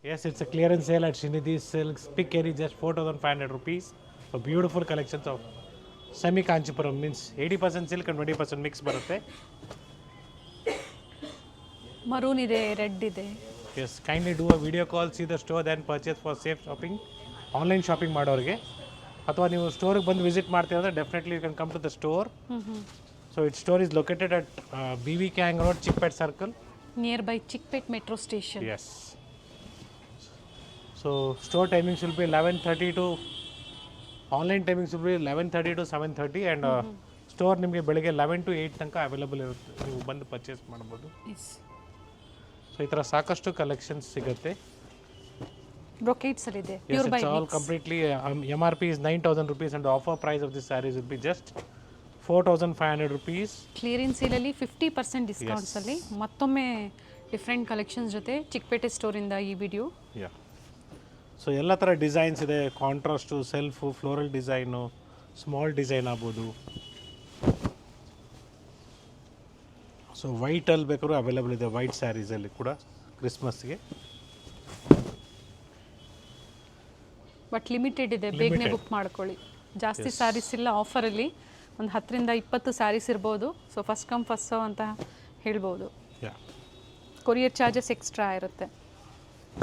Yes, it's a clearance sale at Srinidhi Silks. Pick any just 4,500 rupees. So beautiful collections of semi Kanchipuram means 80% silk and 20% mix ಬರುತ್ತೆ. Maroon ಇದೆ, red ಇದೆ. Yes, kindly do a video call, see the store, then purchase for safe shopping. Online shopping ಮಾಡೋರಿಗೆ ಅಥವಾ ನೀವು ಸ್ಟೋರಿಗೆ ಬಂದು visit ಮಾಡ್ತೀರಂದ್ರೆ definitely you can come to the store. So it store is located at BV Kang Road, Chickpet Circle. Near by Chickpet metro station. Yes. So store timings will be 11:30 to online timings will be 11:30 to 7:30 and store ನಿಮಗೆ ಬೆಳಗ್ಗೆ 11 to 8 ತನಕ available ಇರುತ್ತೆ, ನೀವು ಬಂದು purchase ಮಾಡ್ಬೋದು. So ಈ ಥರ ಸಾಕಷ್ಟು ಕಲೆಕ್ಷನ್ಸ್ ಸಿಗುತ್ತೆ. ಬ್ರೊಕೇಟ್ಸ್ ಅಲ್ಲಿ ಇದೆ. Yes, it's all completely MRP is 9,000 rupees and the offer price of this sarees will be just 4,500 rupees. Clearance ಸೇಲಲ್ಲಿ 50% ಡಿಸ್ಕೌಂಟ್ಸ್ ಅಲ್ಲಿ ಮತ್ತೊಮ್ಮೆ ಡಿಫ್ರೆಂಟ್ ಕಲೆಕ್ಷನ್ಸ್ ಜೊತೆ ಚಿಕ್ಕಪೇಟೆ ಸ್ಟೋರಿಂದ ಈ ವಿಡಿಯೋ. ಯಾ, ಸೊ ಎಲ್ಲ ಥರ ಡಿಸೈನ್ಸ್ ಇದೆ. Contrast, self, floral design, small design ಆಗ್ಬೋದು. So ವೈಟಲ್ಲಿ ಬೇಕಾದ್ರೂ ಅವೈಲೇಬಲ್ ಇದೆ, ವೈಟ್ ಸ್ಯಾರೀಸಲ್ಲಿ ಕೂಡ ಕ್ರಿಸ್ಮಸ್ಗೆ. ಬಟ್ ಲಿಮಿಟೆಡ್ ಇದೆ, ಬೇಗನೆ ಬುಕ್ ಮಾಡ್ಕೊಳ್ಳಿ. ಜಾಸ್ತಿ ಸ್ಯಾರೀಸ್ ಇಲ್ಲ ಆಫರಲ್ಲಿ, ಒಂದು 10ರಿಂದ 20 ಸ್ಯಾರೀಸ್ ಇರ್ಬೋದು. So first come first serve ಅಂತ ಹೇಳ್ಬೋದು. ಕೊರಿಯರ್ ಚಾರ್ಜಸ್ ಎಕ್ಸ್ಟ್ರಾ ಇರುತ್ತೆ.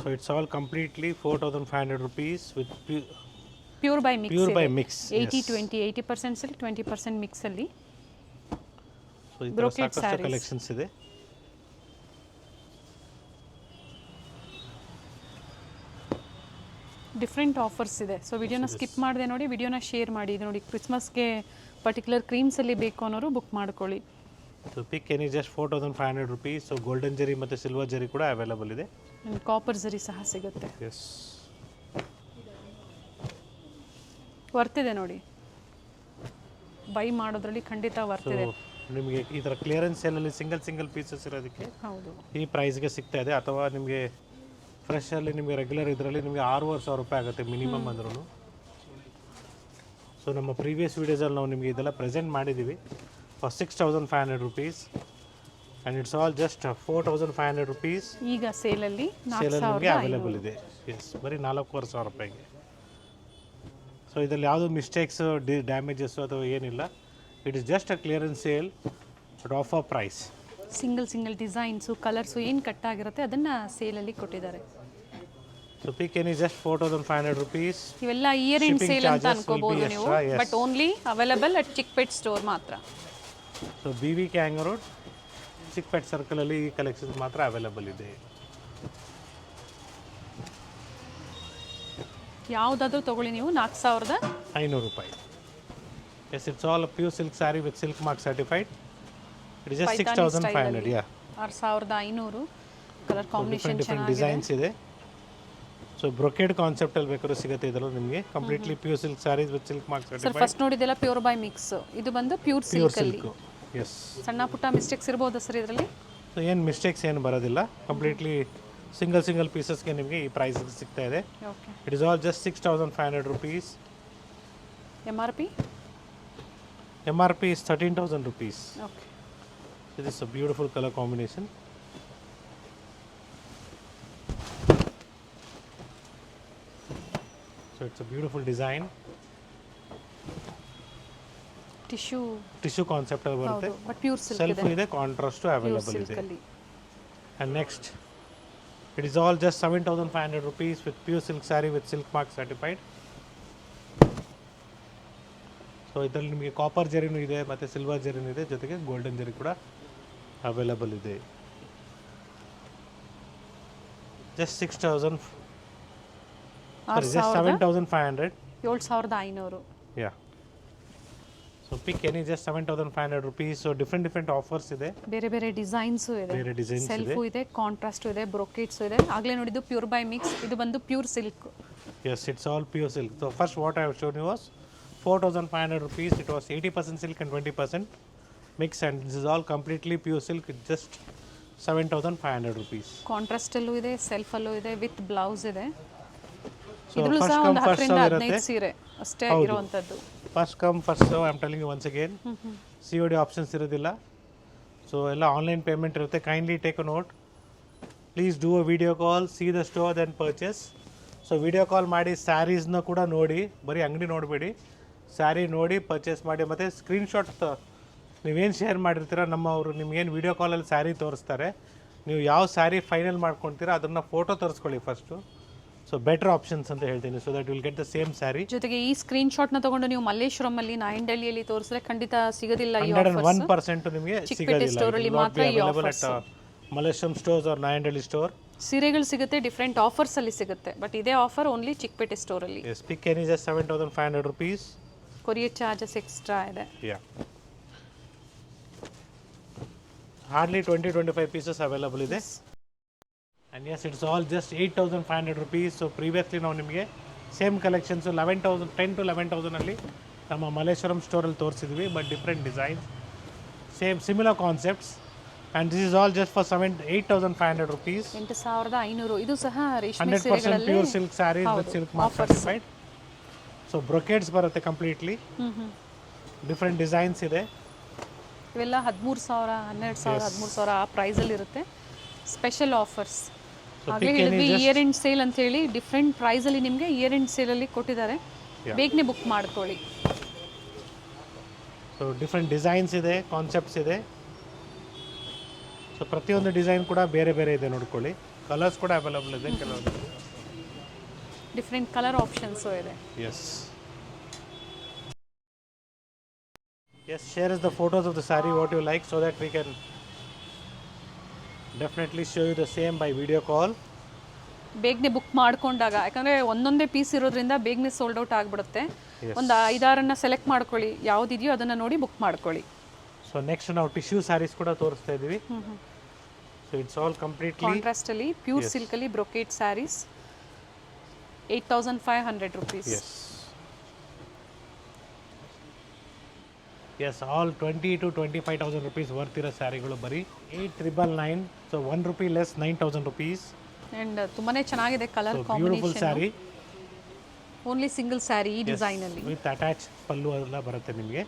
So it's all completely 4,500 rupees with pure by mix. 80-20, 80% silk, 20% ಮಿಕ್ಸಲ್ಲಿ. ಸೊ ಈ ಥರ ಸಾಕಷ್ಟು ಕಲೆಕ್ಷನ್ಸ್ ಇದೆ. ಡಿಫ್ರೆಂಟ್ ಆಫರ್ಸ್ ಇದೆ. ಸೊ ವಿಡಿಯೋನ ಸ್ಕಿಪ್ ಮಾಡದೆ ನೋಡಿ, ವಿಡಿಯೋನ ಶೇರ್ ಮಾಡಿ. ಇದು ನೋಡಿ, ಕ್ರಿಸ್ಮಸ್ಗೆ ಪರ್ಟಿಕ್ಯುಲರ್ ಕ್ರೀಮ್ಸಲ್ಲಿ ಬೇಕು ಅನ್ನೋರು ಬುಕ್ ಮಾಡ್ಕೊಳ್ಳಿ. So pick any just 4,500 rupees. So golden ಜರಿ ಮತ್ತು ಸಿಲ್ವರ್ ಜರಿ ಕೂಡ ಅವೈಲಬಲ್ ಇದೆ. ಕಾಪರ್ ಜರಿ ಸಹ ಸಿಗುತ್ತೆ. ಎಸ್, ವರ್ತಿದೆ ನೋಡಿ, ಬೈ ಮಾಡೋದ್ರಲ್ಲಿ ಖಂಡಿತ ವರ್ತಿದೆ. ನಿಮಗೆ ಈ ಥರ ಕ್ಲಿಯರೆನ್ಸ್ ಸೇಲಲ್ಲಿ ಸಿಂಗಲ್ ಪೀಸಸ್ ಇರೋದಕ್ಕೆ ಹೌದು ಈ ಪ್ರೈಸ್ಗೆ ಸಿಗ್ತಾ ಇದೆ. ಅಥವಾ ನಿಮಗೆ ಫ್ರೆಶಲ್ಲಿ ನಿಮಗೆ ರೆಗ್ಯುಲರ್ ಇದರಲ್ಲಿ ನಿಮಗೆ 6,500 ರೂಪಾಯಿ ಆಗುತ್ತೆ ಮಿನಿಮಮ್ ಅಂದ್ರೂ. ಸೊ ನಮ್ಮ ಪ್ರೀವಿಯಸ್ ವೀಡಿಯೋಸಲ್ಲಿ ನಾವು ನಿಮಗೆ ಇದೆಲ್ಲ ಪ್ರೆಸೆಂಟ್ ಮಾಡಿದ್ದೀವಿ for 6,500 rupees and it's all just 4,500 rupees. ಈಗ ಸೇಲಲ್ಲಿ ನಿಮಗೆ ಅವೈಲೇಬಲ್ ಇದೆ. ಎಸ್, ಬರೀ 4,500 ರೂಪಾಯಿಗೆ. ಸೊ ಇದರಲ್ಲಿ ಯಾವುದೂ ಮಿಸ್ಟೇಕ್ಸು, ಡ್ಯಾಮೇಜಸ್ಸು ಅಥವಾ ಏನಿಲ್ಲ. It is just a clearance sale but offer price. Single designs, colours ಏನು ಕಟ್ಟಾಗಿರುತ್ತೆ ಅದನ್ನು ಸೇಲಲ್ಲಿ ಕೊಟ್ಟಿದ್ದಾರೆ. So pick any just 4,500 rupees. ಇವೆಲ್ಲ ಇಯರ್ ಎಂಡ್ ಸೇಲ್ ಅಂತ ಅನ್ಕೋಬಹುದು ನೀವು, but only available at Chickpet store ಮಾತ್ರ. So BV Kang Road, Chickpet ಸರ್ಕಲಲ್ಲಿ ಈ ಕಲೆಕ್ಷನ್ಸ್ ಮಾತ್ರ ಅವೈಲಬಲ್ ಇದೆ. ಯಾವುದಾದ್ರೂ ತಗೊಳ್ಳಿ ನೀವು 4,500 ರೂಪಾಯಿ. Yes, it's all pure silk saree with silk mark certified. It is just 6,500. Yeah, 6,500. Colour combination different designs ಇದೆ. ಸೊ ಬ್ರೊಕೇಡ್ ಕಾನ್ಸೆಪ್ಟಲ್ಲಿ ಬೇಕಾದ್ರೂ ಸಿಗುತ್ತೆ ಇದರಲ್ಲಿ ನಿಮಗೆ. Completely pure silk saris with silk mark sir, certified. First ನೋಡಿದೆಲ್ಲ ಪ್ಯೂರ್ ಬೈ ಮಿಕ್ಸ್, ಇದು ಬಂದು pure silk ಅಲ್ಲಿ. ಎಸ್, ಸಣ್ಣ ಪುಟ್ಟ ಮಿಸ್ಟೇಕ್ಸ್ ಇರ್ಬೋದಾ ಸರ್ ಇದರಲ್ಲಿ? ಸೊ ಏನು ಮಿಸ್ಟೇಕ್ಸ್ ಏನು ಬರೋದಿಲ್ಲ. ಕಂಪ್ಲೀಟ್ಲಿ ಸಿಂಗಲ್ ಪೀಸಸ್ಗೆ ನಿಮಗೆ ಈ ಪ್ರೈಸ್ ಸಿಗ್ತಾ ಇದೆ. Okay, it is all just 6,500 rupees. MRP is 13,000 rupees. Okay, This is a beautiful color combination. So it's a beautiful design. Tissue concept ಅಲ್ಲಿ ಬರುತ್ತೆ. ಬಟ್ ಪ್ಯೂರ್ ಸಿಲ್ಕ್ ಸೆಲ್ಫ್ ಇದೆ, contrast available ಇದೆ. And next, it is all just 7,500 rupees with pure silk saree with silk mark certified. So ಇದರಲ್ಲಿ ನಿಮಗೆ copper ಜರಿನೂ ಇದೆ ಮತ್ತು silver ಜರಿನೂ ಇದೆ, ಜೊತೆಗೆ ಗೋಲ್ಡನ್ ಜರಿ ಕೂಡ ಅವೈಲೇಬಲ್ ಇದೆ. Just 7,500. 7,500. Yeah, so pick any just 7,500 rupees. So different offers ಇದೆ, ಬೇರೆ ಡಿಸೈನ್ಸು ಇದೆ, ಬೇರೆ ಡಿಸೈನ್ಸ್ ಇದೆ, ಸೆಲ್ಫು ಇದೆ, ಕಾಂಟ್ರಾಸ್ಟು ಇದೆ, ಬ್ರೊಕೇಟ್ಸು ಇದೆ. ಆಗಲೇ ನೋಡಿದ್ದು ಪ್ಯೂರ್ ಬೈ ಮಿಕ್ಸ್, ಇದು ಬಂದು pure silk. Yes, it's all pure silk. So first what I have shown you was 4,500 rupees. It was 80% silk and 20% mix, and this is all completely pure silk. It's just 7,500 rupees. Contrast ಅಲ್ಲೂ ಇದೆ, self ಅಲ್ಲೂ ಇದೆ, with blouse ಇದೆ. So ಇದರಲ್ಲೂ ಸಹ ಒಂದು 10ರಿಂದ 15 ಸೀರೆ ಅಷ್ಟೇ ಇರುವಂತದ್ದು. First come first serve. I am telling you once again, COD options ಇರೋದಿಲ್ಲ. ಸೊ ಎಲ್ಲ ಆನ್ಲೈನ್ ಪೇಮೆಂಟ್ ಇರುತ್ತೆ. Kindly take a note. Please do a video call, see the store then purchase. So video call ಮಾಡಿ ಸ್ಯಾರೀಸ್ನ ಕೂಡ ನೋಡಿ, ಬರೀ ಅಂಗಡಿ ನೋಡಬೇಡಿ, ಸ್ಯಾರಿ ನೋಡಿ ಪರ್ಚೇಸ್ ಮಾಡಿ. ಮತ್ತು ಸ್ಕ್ರೀನ್ಶಾಟ್ ನೀವೇನು ಶೇರ್ ಮಾಡಿರ್ತೀರ ನಮ್ಮವರು ನಿಮ್ಗೇನು ವಿಡಿಯೋ ಕಾಲಲ್ಲಿ ಸ್ಯಾರಿ ತೋರಿಸ್ತಾರೆ, ನೀವು ಯಾವ ಸ್ಯಾರಿ ಫೈನಲ್ ಮಾಡ್ಕೊಳ್ತೀರಾ ಅದನ್ನು ಫೋಟೋ ತರಿಸ್ಕೊಳ್ಳಿ ಫಸ್ಟು. ಸೊ ಬೆಟರ್ ಆಪ್ಷನ್ಸ್ ಅಂತ ಹೇಳ್ತೀನಿ, so that will get the same saree. ಜೊತೆಗೆ ಈ ಸ್ಕ್ರೀನ್ಶಾಟ್ನ ತಗೊಂಡು ನೀವು ಮಲ್ಲೇಶ್ವರಮಲ್ಲಿ ನಾಯಂಡಹಳ್ಳಿಯಲ್ಲಿ ತೋರಿಸಿದ್ರೆ ಖಂಡಿತ ಸಿಗೋದಿಲ್ಲ. 101% ನಿಮಗೆ ಸ್ಟೋರಲ್ಲಿ ಮಾತ್ರ ಈ available at Malleshwaram stores or Nayandahalli store. ಸೀರೆಗಳು ಸಿಗುತ್ತೆ, ಡಿಫ್ರೆಂಟ್ ಆಫರ್ಸ್ ಅಲ್ಲಿ ಸಿಗುತ್ತೆ, ಬಟ್ ಇದೇ ಆಫರ್ ಓನ್ಲಿ ಚಿಕ್ಕಪೇಟೆ ಸ್ಟೋರಲ್ಲಿ. Yes, pick any just 7,500 rupees. Courier charges extra ಇದೆ. ಯಾ, ಹಾರ್ಡ್ಲಿ 20-25 ಪೀಸಸ್ ಅವೈಲೇಬಲ್ ಇದೆ. And yes, it's all just 8,500 rupees. So previously ನಾವು ನಿಮಗೆ ಸೇಮ್ ಕಲೆಕ್ಷನ್ಸು 10 to 11,000 ನಮ್ಮ ಮಲ್ಲೇಶ್ವರಂ ಸ್ಟೋರಲ್ಲಿ ತೋರಿಸಿದ್ವಿ, but different designs, same similar concepts. And this is all just for 8,500 rupees. 8,500. ಇದು ಸಹ ರೇಷ್ಮೆ 100% ಸೀರೆಗಳಲ್ಲಿ pure silk saris with silk mark certified. So brocades ಬರುತ್ತೆ ಕಂಪ್ಲೀಟ್ಲಿ, ಡಿಫ್ರೆಂಟ್ ಡಿಸೈನ್ಸ್ ಇದೆ. ಇವೆಲ್ಲ 13,000, 12,000, 13,000 ಆ ಪ್ರೈಸಲ್ಲಿ ಇರುತ್ತೆ. ಸ್ಪೆಷಲ್ ಆಫರ್ಸ್ ಹಾಗೆ ಹೇಳಿದ್ವಿ, ಇಯರ್ ಎಂಡ್ ಸೇಲ್ ಅಂತ ಹೇಳಿ ಡಿಫ್ರೆಂಟ್ ಪ್ರೈಸಲ್ಲಿ ನಿಮಗೆ ಇಯರ್ ಎಂಡ್ ಸೇಲಲ್ಲಿ ಕೊಟ್ಟಿದ್ದಾರೆ. ಬೇಗನೆ ಬುಕ್ ಮಾಡ್ಕೊಳ್ಳಿ. ಸೊ ಡಿಫ್ರೆಂಟ್ ಡಿಸೈನ್ಸ್ ಇದೆ, ಕಾನ್ಸೆಪ್ಟ್ಸ್ ಇದೆ. ಸೊ ಪ್ರತಿಯೊಂದು ಡಿಸೈನ್ ಕೂಡ ಬೇರೆ ಬೇರೆ ಇದೆ, ನೋಡ್ಕೊಳ್ಳಿ. ಕಲರ್ಸ್ ಕೂಡ ಅವೈಲೇಬಲ್ ಇದೆ, ಕೆಲವೊಂದು ಡಿಫ್ರೆಂಟ್ ಕಲರ್ ಆಪ್ಷನ್ಸು ಇದೆ. Yes yes, share us the photos of the sari what you like, so that we can definitely show you the same by video call. ಬೇಗನೆ ಬುಕ್ ಮಾಡ್ಕೊಂಡಾಗ, ಯಾಕಂದರೆ ಒಂದೊಂದೇ ಪೀಸ್ ಇರೋದ್ರಿಂದ ಬೇಗನೆ ಸೋಲ್ಡ್ ಔಟ್ ಆಗಿಬಿಡುತ್ತೆ. ಒಂದು 5-6 ಸೆಲೆಕ್ಟ್ ಮಾಡ್ಕೊಳ್ಳಿ, ಯಾವುದಿದೆಯೋ ಅದನ್ನು ನೋಡಿ ಬುಕ್ ಮಾಡ್ಕೊಳ್ಳಿ. ಸೊ ನೆಕ್ಸ್ಟ್ ನಾವು ಟಿಶ್ಯೂ ಸ್ಯಾರೀಸ್ ಕೂಡ ತೋರಿಸ್ತಾ ಇದ್ದೀವಿ. ಸೊ ಇಟ್ಸ್ ಆಲ್ ಕಂಪ್ಲೀಟ್ಲಿ ಕಾಂಟ್ರಾಸ್ಟಲ್ಲಿ ಪ್ಯೂರ್ ಸಿಲ್ಕಲ್ಲಿ brocade sarees, 8,500 rupees. Yes, all 20,000 to 25,000 rupees worth ಇರೋ ಸ್ಯಾರಿಗಳು ಬರೀ 8,999. So 1 rupee less, 9,000 rupees. And ತುಂಬಾ ಚೆನ್ನಾಗಿದೆ colour beautiful saree, only single saree ಈ ಡಿಸೈನಲ್ಲಿ ವಿತ್ ಅಟ್ಯಾಚ್ ಪಲ್ಲು ಎಲ್ಲ ಬರುತ್ತೆ ನಿಮಗೆ.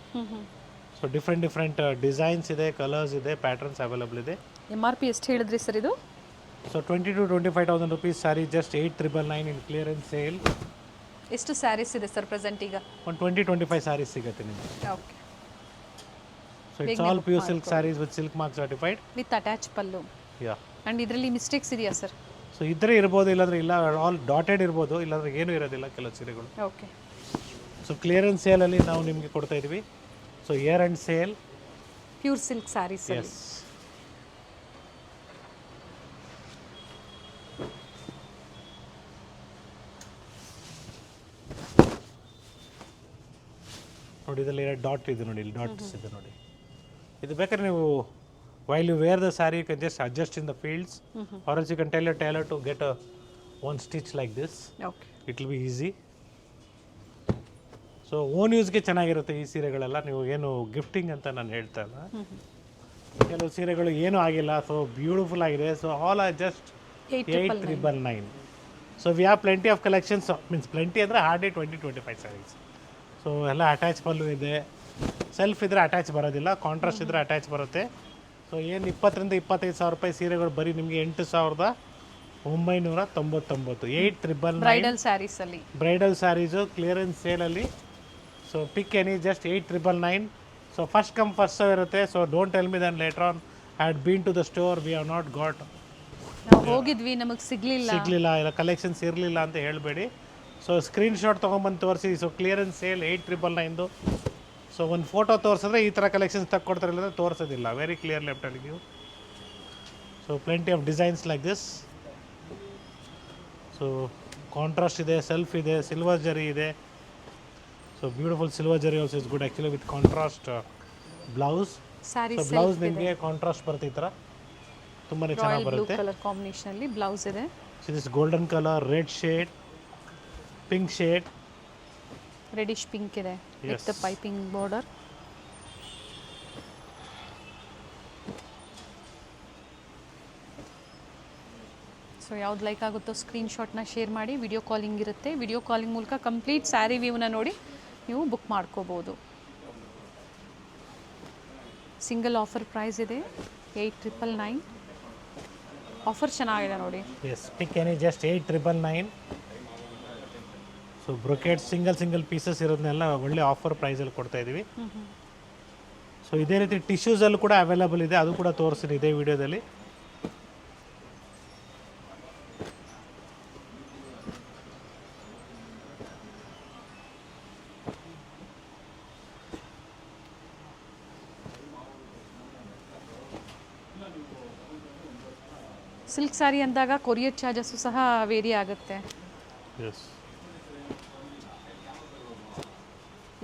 ಸೊ ಡಿಫ್ರೆಂಟ್ ಡಿಸೈನ್ಸ್ ಇದೆ, ಕಲರ್ಸ್ ಇದೆ, ಪ್ಯಾಟರ್ನ್ಸ್ ಅವೈಲೇಬಲ್ ಇದೆ. MRP ಎಷ್ಟು ಹೇಳಿದ್ರಿ ಸರ್ ಇದು? So 20,000 to 25,000 rupees sari just 8,999 in clearance sale. ಎಷ್ಟು ಸ್ಯಾರೀಸ್ ಇದೆ ಸರ್ ಪ್ರೆಸೆಂಟ್ ಈಗ? ಒಂದು 20-25 ಸ್ಯಾರೀಸ್ ಸಿಗುತ್ತೆ ನಿಮಗೆ. Okay. So it's all pure silk saris with silk mark certified with attach pallu. Yeah, and ಇದರಲ್ಲಿ ಮಿಸ್ಟೇಕ್ಸ್ ಇದೆಯಾ ಸರ್? ಸೊ ಇದ್ರೆ ಇರ್ಬೋದು, ಇಲ್ಲಾಂದ್ರೆ ಇಲ್ಲ, ಆಲ್ ಡಾಟೆಡ್ ಇರ್ಬೋದು, ಇಲ್ಲಾಂದ್ರೆ ಏನೂ ಇರೋದಿಲ್ಲ ಕೆಲವು ಸೀರೆಗಳು. ಓಕೆ. ಸೊ ಕ್ಲಿಯರೆನ್ಸ್ ಸೇಲಲ್ಲಿ ನಾವು ನಿಮಗೆ ಕೊಡ್ತಾ ಇದ್ವಿ. So year end sale pure silk saris. Yes, ನೋಡಿ ಇದರಲ್ಲಿ ಡಾಟ್ ಇದೆ ನೋಡಿ, ಇಲ್ಲಿ ಡಾಟ್ಸ್ ಇದೆ ನೋಡಿ. ಇದು ಬೇಕಾದ್ರೆ ನೀವು while you wear the saree you can just adjust in the fields, or else you can tell your tailor to get one stitch like this. Okay. It will be easy. So own ಯೂಸ್ಗೆ ಚೆನ್ನಾಗಿರುತ್ತೆ ಈ ಸೀರೆಗಳೆಲ್ಲ, ನೀವು ಏನು gifting ಅಂತ ನಾನು ಹೇಳ್ತಾ ಇಲ್ಲ. ಕೆಲವು ಸೀರೆಗಳು ಏನೂ ಆಗಿಲ್ಲ, ಸೊ ಬ್ಯೂಟಿಫುಲ್ ಆಗಿದೆ. So all are just 8,999. So we have plenty of collections, means plenty ಅಂದರೆ ಹಾರ್ಡ್ಲಿ 20-25 ಸ್ಯಾರೀಸ್. ಸೊ ಎಲ್ಲ ಅಟ್ಯಾಚ್ ಪಲ್ಲು ಇದೆ, ಸೆಲ್ಫ್ ಇದ್ದರೆ ಅಟ್ಯಾಚ್ ಬರೋದಿಲ್ಲ, ಕಾಂಟ್ರಾಸ್ಟ್ ಇದ್ದರೆ ಅಟ್ಯಾಚ್ ಬರುತ್ತೆ. ಸೊ ಏನು 20,000-25,000 ರೂಪಾಯಿ ಸೀರೆಗಳು ಬರೀ ನಿಮಗೆ 8,999. 8,999 ಬ್ರೈಡಲ್ ಸ್ಯಾರೀಸಲ್ಲಿ, ಬ್ರೈಡಲ್ ಸ್ಯಾರೀಸು ಕ್ಲಿಯರೆನ್ಸ್ ಸೇಲಲ್ಲಿ. So pick any just 8,999. So first come first serve ಇರುತ್ತೆ. So don't tell me then later on I had been to the store, we have not got, ನಾವು ಹೋಗಿದ್ವಿ ನಮಗೆ ಸಿಗಲಿಲ್ಲ, ಇಲ್ಲ ಕಲೆಕ್ಷನ್ಸ್ ಇರಲಿಲ್ಲ ಅಂತ ಹೇಳಬೇಡಿ. ಸೊ ಸ್ಕ್ರೀನ್ಶಾಟ್ ತೊಗೊಂಬಂದು ತೋರಿಸಿ. So clearance sale 8,999. ಸೊ ಒಂದು ಫೋಟೋ ತೋರಿಸಿದ್ರೆ ಈ ಥರ ಕಲೆಕ್ಷನ್ಸ್ ತಕ್ಕೊಡ್ತಾರೆ, ಇಲ್ಲಂದ್ರೆ ತೋರಿಸೋದಿಲ್ಲ. Very clearly I am telling you. So plenty of designs like this. So contrast ಇದೆ, ಸೆಲ್ಫ್ ಇದೆ, ಸಿಲ್ವರ್ ಜರಿ ಇದೆ. So beautiful silver zari also is good actually with contrast blouse. Saree so blouse ನಿಮಗೆ ಕಾಂಟ್ರಾಸ್ಟ್ ಬರುತ್ತೆ, ಈ ಥರ ತುಂಬಾ ಚೆನ್ನಾಗಿ ಬರುತ್ತೆ. ಕಲರ್ ಕಾಂಬಿನೇಷನಲ್ಲಿ ಬ್ಲೌಸ್ ಇದೆ. So this golden colour, red shade, pink shade, reddish pink ಇದೆ ವಿತ್ ಪೈಪಿಂಗ್ ಬಾರ್ಡರ್. ಸೊ ಯಾವ್ದು ಲೈಕ್ ಆಗುತ್ತೋ ಸ್ಕ್ರೀನ್ಶಾಟ್ನ ಶೇರ್ ಮಾಡಿ. ವಿಡಿಯೋ ಕಾಲಿಂಗ್ ಇರುತ್ತೆ, ವಿಡಿಯೋ ಕಾಲಿಂಗ್ ಮೂಲಕ ಕಂಪ್ಲೀಟ್ ಸ್ಯಾರಿ ವ್ಯೂನ ನೋಡಿ ನೀವು ಬುಕ್ ಮಾಡ್ಕೋಬೋದು. ಸಿಂಗಲ್ ಆಫರ್ ಪ್ರೈಸ್ ಇದೆ 8,999. ಆಫರ್ ಚೆನ್ನಾಗಿದೆ ನೋಡಿ. Yes, pick any just 8,999. So brocade single pieces ಇರೋದನ್ನೆಲ್ಲ ಒಳ್ಳೆ ಆಫರ್ ಪ್ರೈಸಲ್ಲಿ ಕೊಡ್ತಾ ಇದ್ದೀವಿ. ಸೊ ಇದೇ ರೀತಿ ಟಿಶ್ಯೂಸಲ್ಲೂ ಕೂಡ ಅವೈಲಬಲ್ ಇದೆ, ಅದು ಕೂಡ ತೋರಿಸ್ತೀನಿ ಇದೇ ವಿಡಿಯೋದಲ್ಲಿ. ಸಿಲ್ಕ್ ಸ್ಯಾರಿ ಅಂದಾಗ ಕೊರಿಯರ್ ಚಾರ್ಜಸ್ಸು ಸಹ ವೇರಿ ಆಗುತ್ತೆ. ಎಸ್,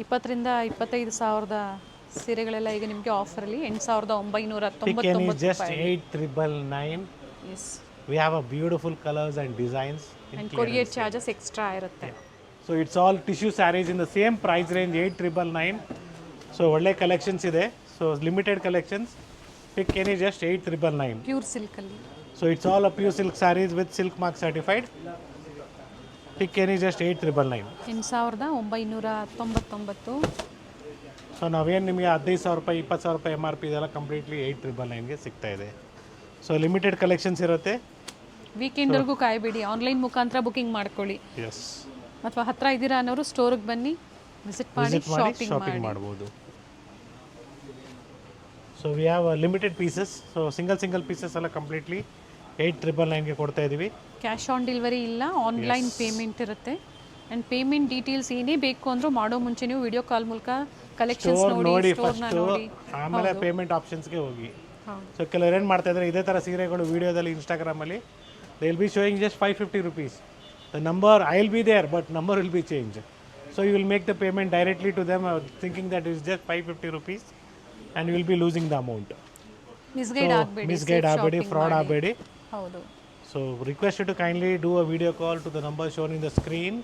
20,000-25,000 ಸೀರೆಗಳೆಲ್ಲ ಈಗ ನಿಮಗೆ ಆಫರಲ್ಲಿ pick any 8,999 just 8,999. Yes, we have a beautiful colours and designs. And courier charges extra ಇರುತ್ತೆ. So it's all tissue saris in the same price range 8,999. So ಒಳ್ಳೆ ಕಲೆಕ್ಷನ್ಸ್ ಇದೆ. So limited collections. Pick any just 8,999. Pure ಸಿಲ್ಕಲ್ಲಿ. So it's all a pure silk sarees with silk mark certified. Pick any just 8,999. 8,999. So ನಾವೇನು ನಿಮಗೆ 15,000 ರೂಪಾಯಿ 20,000 ರೂಪಾಯಿ MRP ಇದೆಲ್ಲ completely 8,999ಗೆ ಸಿಗ್ತಾ ಇದೆ. ಸೊ ಲಿಮಿಟೆಡ್ ಕಲೆಕ್ಷನ್ಸ್ ಇರುತ್ತೆ. ವೀಕೆಂಡ್ವರೆಗೂ ಕಾಯಬೇಡಿ, ಆನ್ಲೈನ್ ಮುಖಾಂತರ ಬುಕಿಂಗ್ ಮಾಡ್ಕೊಳ್ಳಿ. ಎಸ್, ಅಥವಾ ಹತ್ರ ಇದ್ದೀರಾ ಅನ್ನೋರು ಸ್ಟೋರಿಗೆ ಬನ್ನಿ, ವಿಸಿಟ್ ಮಾಡಿ ಶಾಪಿಂಗ್ ಮಾಡ್ಬೋದು. So we have limited pieces. So single pieces ಎಲ್ಲ ಕಂಪ್ಲೀಟ್ಲಿ 8,999ಗೆ ಕೊಡ್ತಾ ಇದ್ದೀವಿ. ಕ್ಯಾಶ್ ಆನ್ ಡೆಲಿವರಿ ಇಲ್ಲ, ಆನ್ಲೈನ್ ಪೇಮೆಂಟ್ ಇರುತ್ತೆ. ಆ್ಯಂಡ್ ಪೇಮೆಂಟ್ ಡೀಟೇಲ್ಸ್ ಏನೇ ಬೇಕು ಅಂದರೂ ಮಾಡೋ ಮುಂಚೆ ನೀವು ವಿಡಿಯೋ ಕಾಲ್ ಮೂಲಕ ಕಲೆಕ್ಷನ್ಸ್ ನೋಡಿ ಫಸ್ಟು, ಆಮೇಲೆ ಪೇಮೆಂಟ್ ಆಪ್ಷನ್ಸ್ಗೆ ಹೋಗಿ. ಸೊ ಕೆಲವರು ಏನು ಮಾಡ್ತಾ ಇದ್ದಾರೆ, ಇದೇ ಥರ ಸೀರೆಗಳು ವೀಡಿಯೋದಲ್ಲಿ ಇನ್ಸ್ಟಾಗ್ರಾಮಲ್ಲಿ they will be showing just 550 rupees. The number I will be there, but number will be change. So you will make the payment directly to them thinking that is just 550 rupees and you will be losing the amount. Misguide ಆಗಬೇಡಿ, fraud ಆಗಬೇಡಿ. ಹೌದು. So request you to kindly do a video call to the number shown in the screen.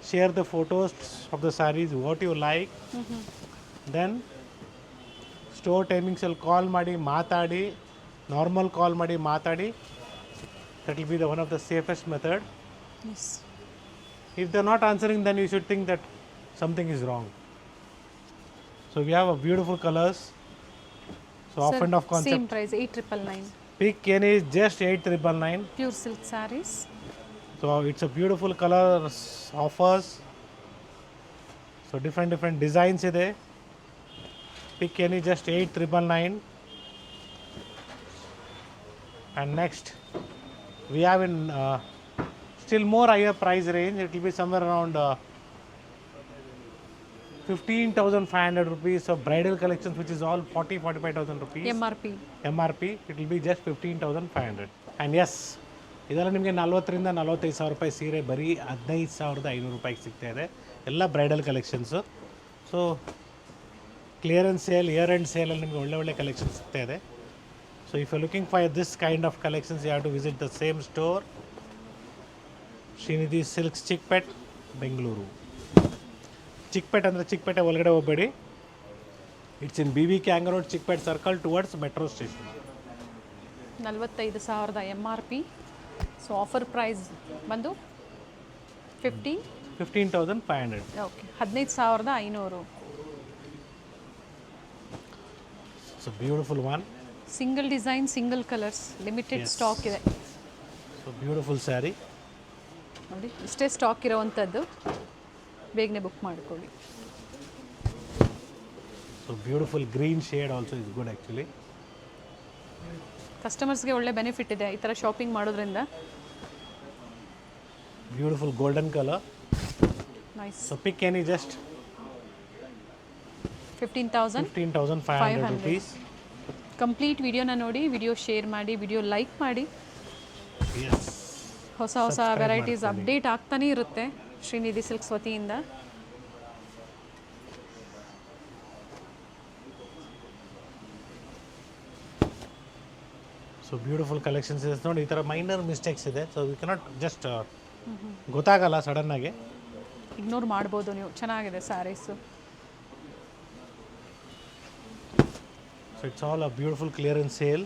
Share the photos of the sarees, what you like. Then store timings ಅಲ್ಲಿ ಕಾಲ್ ಮಾಡಿ ಮಾತಾಡಿ, normal call ಮಾಡಿ ಮಾತಾಡಿ. That will be the one of the safest method. Yes. If they are not answering, then you should think that something is wrong. So we have a beautiful colors. So off and off concept. Same price 8,999. Pick any just 8,999. Pure silk sarees. So it's a beautiful colors offers. So different designs ಇದೆ. Pick any just 8,999. And next we have in still more higher price range. It will be somewhere around 15,500 rupees of bridal collections, which is all 45,000 rupees. MRP. It will be just 15,500. And yes, ಇದೆಲ್ಲ ನಿಮಗೆ 40,000 ರಿಂದ 45,000 ರೂಪಾಯಿ ಸೀರೆ ಬರೀ 15,500 ರೂಪಾಯಿಗೆ ಸಿಗ್ತಾ ಇದೆ. ಎಲ್ಲ bridal collections. So clearance sale, year end ಸೇಲಲ್ಲಿ ನಿಮಗೆ ಒಳ್ಳೆ ಕಲೆಕ್ಷನ್ಸ್ ಸಿಗ್ತಾ ಇದೆ. So if you looking for this kind of collections, you have to visit the same store, Srinidhi Silks, Chickpet, Bengaluru. Chickpet ಅಂದರೆ ಚಿಕ್ಕಪೇಟೆ ಒಳಗಡೆ ಹೋಗಬೇಡಿ. ಇಟ್ಸ್ ಇನ್ BB ಕ್ಯಾಂಗ್ road, Chickpet circle towards metro station. 45,000 MRP. So offer price ಬಂದು 15,500. Okay, 15,500. It's a beautiful one. Single design, single colours, limited stock ಇದೆ. So beautiful sari ನೋಡಿ, ಇಷ್ಟೇ stock ಇರೋವಂಥದ್ದು, ಬೇಗನೆ ಬುಕ್ ಮಾಡ್ಕೊಳ್ಳಿ. So beautiful green shade also is good actually. ಕಸ್ಟಮರ್ಸ್ಗೆ ಒಳ್ಳೆ benefit ಇದೆ ಈ ಥರ ಶಾಪಿಂಗ್ ಮಾಡೋದ್ರಿಂದ. Beautiful golden colour. Nice. So pick any just 15,500 rupees. Complete ವಿಡಿಯೋನ ನೋಡಿ, ವಿಡಿಯೋ ಶೇರ್ ಮಾಡಿ, ವಿಡಿಯೋ ಲೈಕ್ ಮಾಡಿ. ಹೊಸ ವೆರೈಟೀಸ್ ಅಪ್ಡೇಟ್ ಆಗ್ತಾನೇ ಇರುತ್ತೆ ಶ್ರೀನಿಧಿ ಸಿಲ್ಕ್ಸ್ ವತಿಯಿಂದ. ಸೊ ಬ್ಯೂಟಿಫುಲ್ ಕಲೆಕ್ಷನ್ಸ್ ಇದೆ ನೋಡಿ. ಈ ಥರ ಮೈನರ್ ಮಿಸ್ಟೇಕ್ಸ್ ಇದೆ. ಸೊ ವಿ ಕೆನಾಟ್ ಜಸ್ಟ್ ಗೊತ್ತಾಗಲ್ಲ ಸಡನ್ನಾಗಿ, ಇಗ್ನೋರ್ ಮಾಡ್ಬೋದು ನೀವು. ಚೆನ್ನಾಗಿದೆ saris. So it's all a beautiful clearance sale.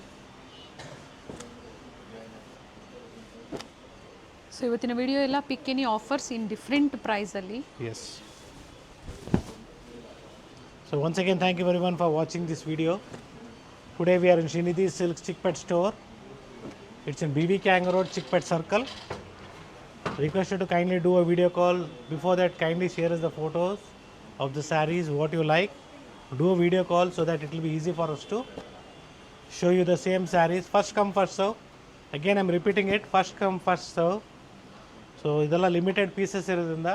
So ಇವತ್ತಿನ ವಿಡಿಯೋ ಎಲ್ಲ pick any offers in different ಪ್ರೈಸಲ್ಲಿ. Yes. So once again thank you everyone for watching this video. Today we are in Srinidhi Silks Chickpet store. It's in BV Kang Road, Chickpet Circle. Request you to kindly do a video call. Before that, kindly share us the photos of the sarees, what you like. Do a video call so that it will be easy for us to show you the same sarees. First come, first serve. Again, I'm repeating it. First come, first serve. So ಇದೆಲ್ಲ limited pieces ಇರೋದ್ರಿಂದ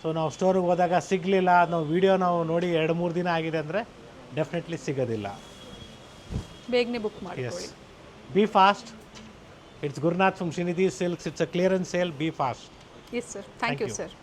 so ನಾವು ಸ್ಟೋರಿಗೆ ಹೋದಾಗ ಸಿಗಲಿಲ್ಲ, ನಾವು video ನಾವು ನೋಡಿ 2-3 ದಿನ ಆಗಿದೆ ಅಂದರೆ ಡೆಫಿನೆಟ್ಲಿ ಸಿಗೋದಿಲ್ಲ. ಬೇಗನೆ ಬುಕ್ ಎಸ್, ಮಾಡ್ಕೊಳ್ಳಿ. Be fast. It's Gurunath from Shrinidhi silks. It's a clearance sale. Be fast. Yes sir, thank you sir.